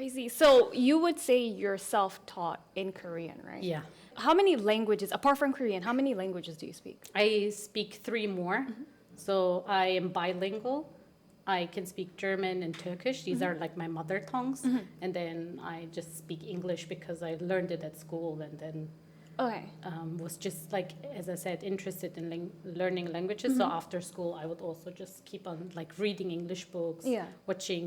crazy. So you would say you're self-taught in Korean, right? Yeah. How many languages, apart from Korean, how many languages do you speak? I speak 3 more. So I am bilingual. I can speak German and Turkish. These are like my mother tongues. And then I just speak English because I learned it at school and then Okay. was just like, as I said, interested in learning languages. So after school, I would also just keep on like reading English books, Yeah. watching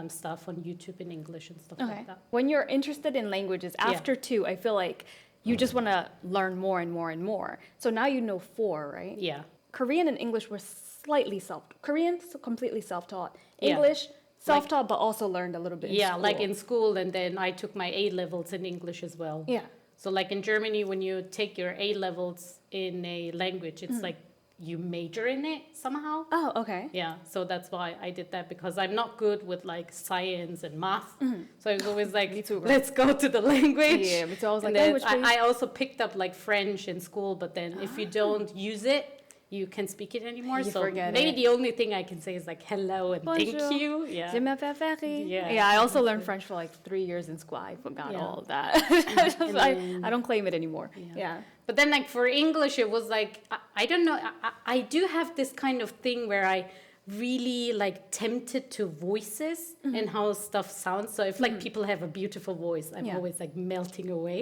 stuff on YouTube in English and stuff Okay. like that. When you're interested in languages, after 2, I feel like you just want to learn more and more and more. So now you know 4, right? Yeah. Korean and English were slightly Korean, completely self-taught. Yeah. English, self-taught, but also learned a little bit in Yeah, school. like in school, and then I took my A levels in English as well. Yeah. So like in Germany, when you take your A levels in a language, it's like you major in it somehow. Oh, okay. Yeah, so that's why I did that, because I'm not good with like science and math. So I was always like, Me too, girl. let's go to the language. Yeah, but so I was like, And then language, please. I also picked up like French in school, but then if you don't use it, you can't speak it anymore. You so forget maybe it. the only thing I can say is like hello and Bonjour. thank you. Yeah. Je m'appelle Ferry. Yeah. Yeah, I also learned French for like 3 years in school. I forgot Yeah. all of that. And I then- don't claim it anymore. Yeah. But then, like, for English, it was like, I don't know, I do have this kind of thing where I really, like, tempted to voices and how stuff sounds. So if, like, people have a beautiful voice, I'm Yeah. always, like, melting away.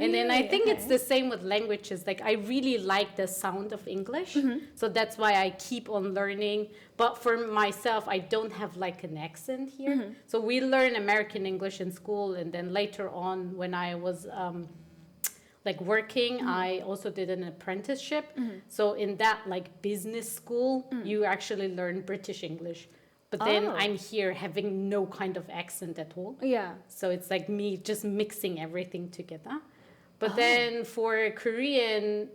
And then I Really? think it's Okay. the same with languages. Like, I really like the sound of English. So that's why I keep on learning. But for myself, I don't have, like, an accent here. So we learn American English in school. And then later on, when I was... like working, I also did an apprenticeship. So in that like business school, you actually learn British English. But then Oh. I'm here having no kind of accent at all. Yeah. So it's like me just mixing everything together. But then for Korean,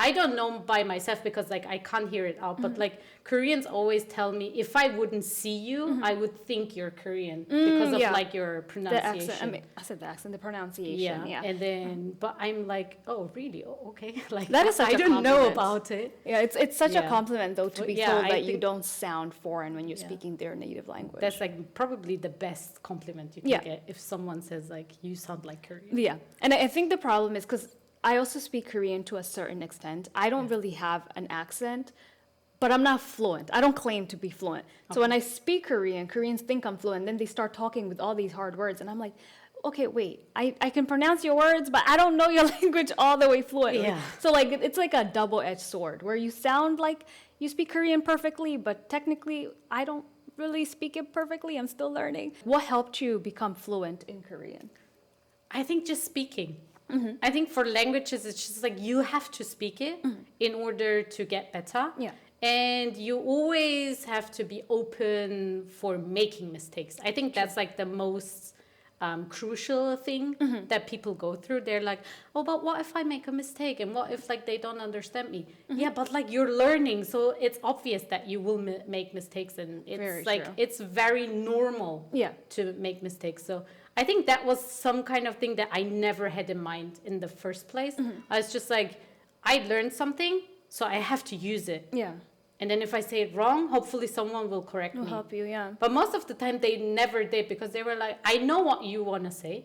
I don't know by myself because like I can't hear it out. But like Koreans always tell me if I wouldn't see you, I would think you're Korean because of yeah. like your The pronunciation. accent, I said the accent, the pronunciation. Yeah. And then, but I'm like, oh, really? Oh, okay. Like That is such I a don't know compliment. about it. Yeah, it's such a Yeah. compliment though to be Yeah, told I that you think- don't sound foreign when you're Yeah. speaking their native language. That's like probably the best compliment you can Yeah. get if someone says like, you sound like Korean. Yeah, and I think the problem is because I also speak Korean to a certain extent. I don't really have an accent, but I'm not fluent. I don't claim to be fluent. So when I speak Korean, Koreans think I'm fluent. Then they start talking with all these hard words, and I'm like, okay, wait, I can pronounce your words, but I don't know your language all the way fluently. Yeah. So like it's like a double-edged sword where you sound like you speak Korean perfectly, but technically I don't really speak it perfectly. I'm still learning. What helped you become fluent in Korean? I think just speaking. I think for languages, it's just like you have to speak it in order to get better. Yeah. And you always have to be open for making mistakes. I think that's like the most crucial thing that people go through. They're like, oh, but what if I make a mistake? And what if like they don't understand me? Yeah, but like you're learning. So it's obvious that you will make mistakes. And it's Very like, true. it's very normal Yeah. to make mistakes. So I think that was some kind of thing that I never had in mind in the first place. I was just like, I learned something, so I have to use it. Yeah. And then if I say it wrong, hopefully someone will correct Will me. help you, yeah. But most of the time they never did because they were like, I know what you want to say.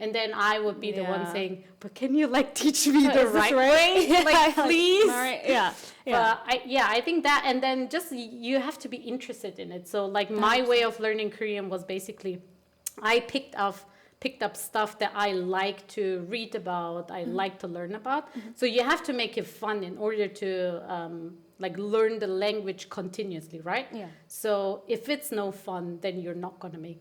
And then I would be the one Yeah. saying, but can you like teach me Is the this right right? way? Yeah, Like, please. All right. Yeah. Yeah. But I think that, and then just you have to be interested in it. So like my way of learning Korean was basically, I picked up stuff that I like to read about, I like to learn about. So you have to make it fun in order to like learn the language continuously, right? Yeah. So if it's no fun, then you're not gonna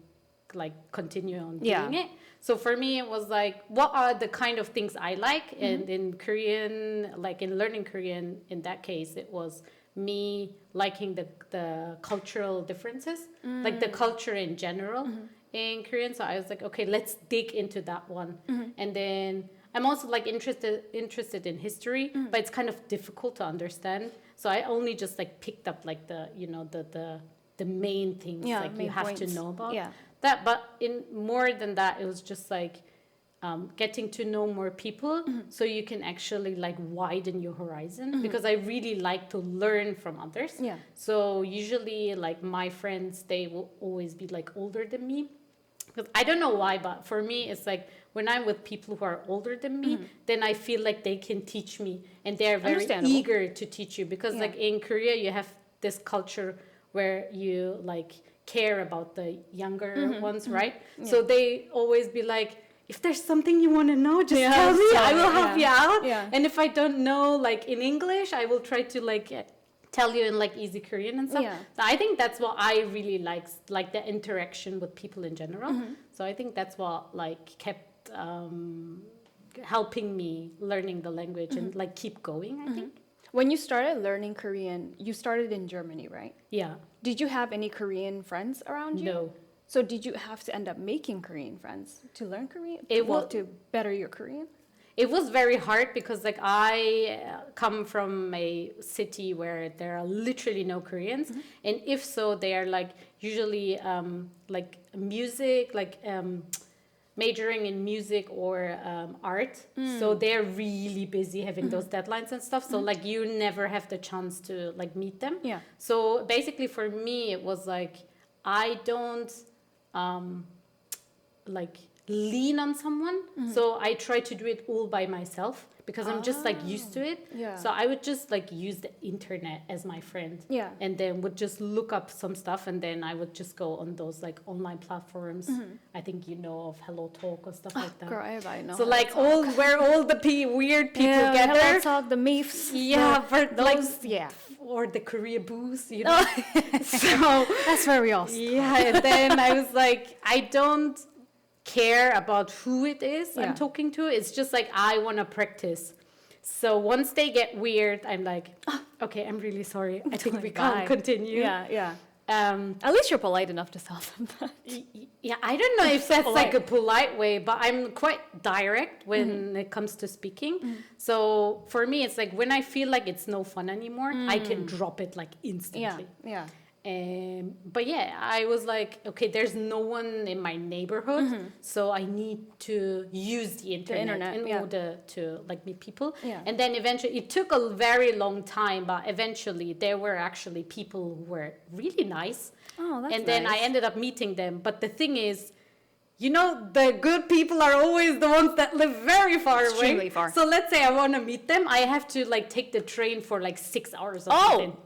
continue on Yeah. doing it. So for me, it was like, what are the kind of things I like? And in Korean, like in learning Korean, in that case, it was me liking the cultural differences, like the culture in general in Korean. So I was like, okay, let's dig into that one. And then I'm also like interested in history, but it's kind of difficult to understand. So I only just like picked up like the main things Yeah, like you main have points. to know about. Yeah. That, but in more than that, it was just like getting to know more people, so you can actually like widen your horizon. Because I really like to learn from others. Yeah. So usually, like my friends, they will always be like older than me, because I don't know why, but for me, it's like when I'm with people who are older than me, then I feel like they can teach me, and they're very eager to teach you. Because like in Korea, you have this culture where you like care about the younger ones, right? So they always be like, if there's something you want to know, just tell me. I will help you out. Yeah. And if I don't know like in English, I will try to like tell you in like easy Korean and stuff. Yeah. So I think that's what I really like the interaction with people in general. So I think that's what like kept helping me learning the language and like keep going, I think. When you started learning Korean, you started in Germany, right? Yeah. Did you have any Korean friends around you? No. So did you have to end up making Korean friends to learn Korean? Well, to better your Korean? It was very hard because like I come from a city where there are literally no Koreans, and if so, they are like usually like music, like majoring in music or art. So they're really busy having those deadlines and stuff. So like you never have the chance to like meet them. Yeah. So basically for me, it was like I don't like lean on someone. So I try to do it all by myself because I'm just like used to it. Yeah. So I would just like use the internet as my friend. Yeah. And then would just look up some stuff, and then I would just go on those like online platforms. I think you know of Hello Talk or stuff like that. Girl, everybody knows. So like where all the weird people Hello gather. Talk, the MIFs. Yeah, for like Yeah. or the Korea booth, you know. So that's where we all start. Yeah, and then I was like, I don't care about who it is I'm talking to. It's just like I want to practice. So once they get weird, I'm like, okay, I'm really sorry. I think we can't continue. Yeah. At least you're polite enough to tell them that. Yeah, I don't know if that's like a polite way, but I'm quite direct when it comes to speaking. So for me, it's like when I feel like it's no fun anymore, I can drop it like instantly. Yeah. But yeah, I was like, okay, there's no one in my neighborhood, so I need to use the internet in order to like meet people. Yeah. And then eventually, it took a very long time, but eventually there were actually people who were really nice. Oh, that's And then I nice. ended up meeting them. But the thing is, you know, the good people are always the ones that live very far away. Extremely far. So let's say I want to meet them, I have to like take the train for like 6 hours or Oh. something.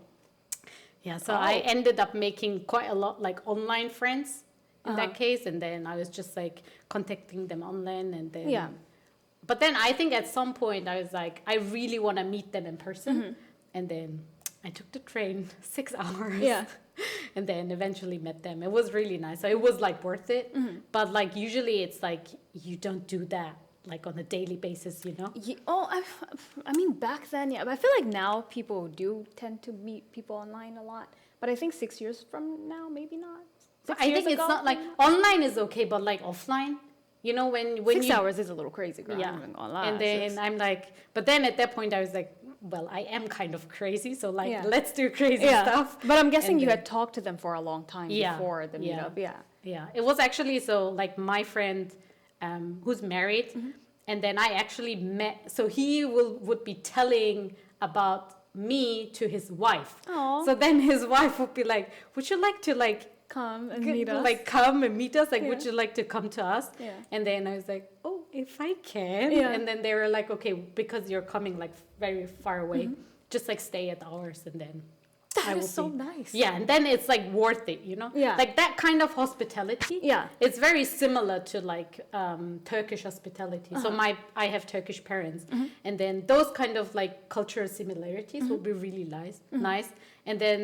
Yeah, so I ended up making quite a lot like online friends in that case, and then I was just like contacting them online, and then but then I think at some point I was like, I really want to meet them in person, and then I took the train 6 hours. Yeah. And then eventually met them. It was really nice. So it was like worth it. But like usually it's like you don't do that like on a daily basis, you know? I mean, back then, yeah. But I feel like now people do tend to meet people online a lot. But I think 6 years from now, maybe not. But I think it's not like online is okay, but like offline, you know, when 6 you, hours is a little crazy, girl. yeah. Even online. And then I'm like, but then at that point I was like, well, I am kind of crazy, so like let's do crazy stuff. But I'm guessing And you then- had talked to them for a long time before the meetup. Yeah. Yeah, it was actually so like my friend who's married, and then I actually met. So he would be telling about me to his wife. Aw. So then his wife would be like, "Would you like to like Come and meet us. like come and meet us? Like, would Yeah. you like to come to us?" Yeah. And then I was like, "Oh, if I can." Yeah. And then they were like, "Okay, because you're coming like very far away, just like stay at ours, and then." That will is so be- nice. Yeah, and then it's like worth it, you know? Yeah. Like that kind of hospitality. Yeah. It's very similar to like Turkish hospitality. So I have Turkish parents, and then those kind of like cultural similarities will be really nice. And then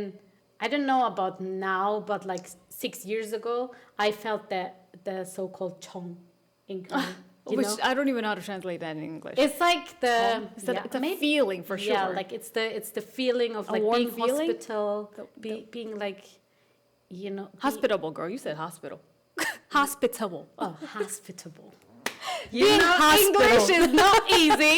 I don't know about now, but like 6 years ago, I felt that the so-called chong in Korean. You Which know? I don't even know how to translate that in English. It's like the It's a feeling for sure. Yeah, like it's the feeling of A like warm being feeling? hospital, being like, you know, Hospitable, girl. You said hospital. Hospitable. oh, hospitable. Being hospitable. English is not easy.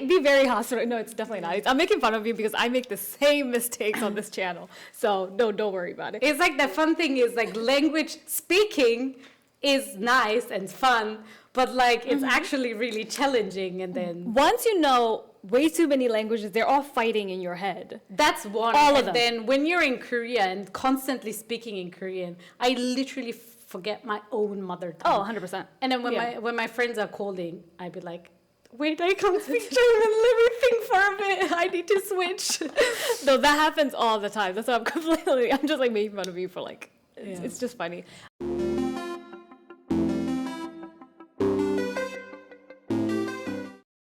Be very hospitable. No, it's definitely not. I'm making fun of you because I make the same mistakes on this channel. So don't worry about it. It's like the fun thing is like language speaking is nice and fun, but like it's actually really challenging. And then Once you know way too many languages, they're all fighting in your head. that's one. All of and them. then when you're in Korea and constantly speaking in Korean, I literally forget my own mother tongue. Oh, 100%. And then Yeah. when my friends are calling, I'd be like, wait, I can't speak German. Let me think for a bit. I need to switch. No, that happens all the time. That's why I'm just like making fun of you for like, Yeah. it's just funny.